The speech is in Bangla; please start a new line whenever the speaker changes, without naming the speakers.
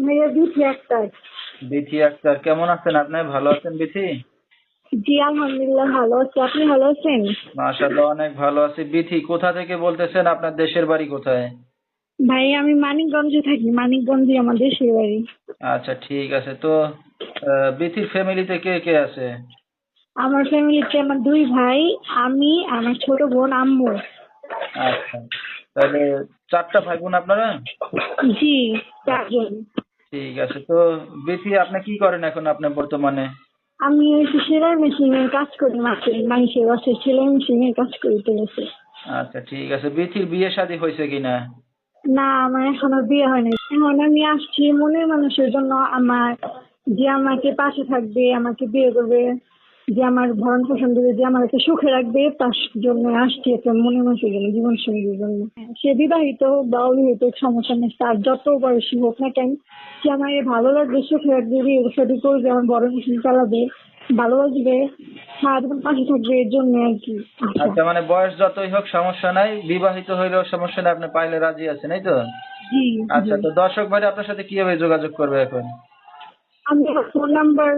ভাইয়া বিথি আক্তার।
বিথি আক্তার, কেমন আছেন আপনি? ভালো আছেন বিথি?
জি আলহামদুলিল্লাহ ভালো আছি, আপনি ভালো আছেন?
মাশাআল্লাহ, অনেক ভালো আছি। বিথি, কোথা থেকে বলতেছেন? আপনার দেশের বাড়ি কোথায়?
ভাই আমি মানিকগঞ্জে থাকি, মানিকগঞ্জে আমার দেশের বাড়ি।
আচ্ছা, ঠিক আছে। তো বিথির ফ্যামিলিতে কে কে আছে?
আমার ফ্যামিলিতে আমার দুই ভাই, আমি, আমার ছোট বোন, আম্মু।
আচ্ছা, তাহলে 4টা ভাই বোন আপনারা?
জি, চারজন।
ঠিক আছে। তো বিথি, আপনি কি করেন এখন আপনি বর্তমানে?
আমি একটু সেলাই মেশিনের কাজ করি, মানুষের বাসায় সেলাই মেশিনের কাজ করি চলেছে।
আচ্ছা, ঠিক আছে। বিথির বিয়ে শাদী হয়েছে কিনা?
না, আমার এখনো বিয়ে হয়নি। এখন আমি আসছি মনের মানুষের জন্য, আমার যে আমাকে পাশে থাকবে, আমাকে বিয়ে করবে, যে আমার ভরণ পোষণ দেবে, যে আমাকে সুখে রাখবে, তার জন্য আসছি একটা মনের মানুষের জন্য, জীবন সঙ্গীর জন্য। সে বিবাহিত হোক বা অবিবাহিত হোক, সমস্যা নেই, তার যত বয়সী হোক না কেন, সে আমাকে ভালো লাগবে, সুখে রাখবে, বিয়ে শাদী করবে, আমার ভরণ পোষণ চালাবে, ভালোবাসবে, সারাদিন পাশে থাকবে, এর জন্য আর কি। আচ্ছা।
আচ্ছা, মানে বয়স যতই হোক সমস্যা নাই, বিবাহিত হইলেও সমস্যা নাই, আপনি পাইলে রাজি আছেন, এই তো?
জি। জি।
আচ্ছা, তো দর্শক ভাইরা আপনার সাথে কিভাবে যোগাযোগ করবে এখন?
আমি ফোন নাম্বার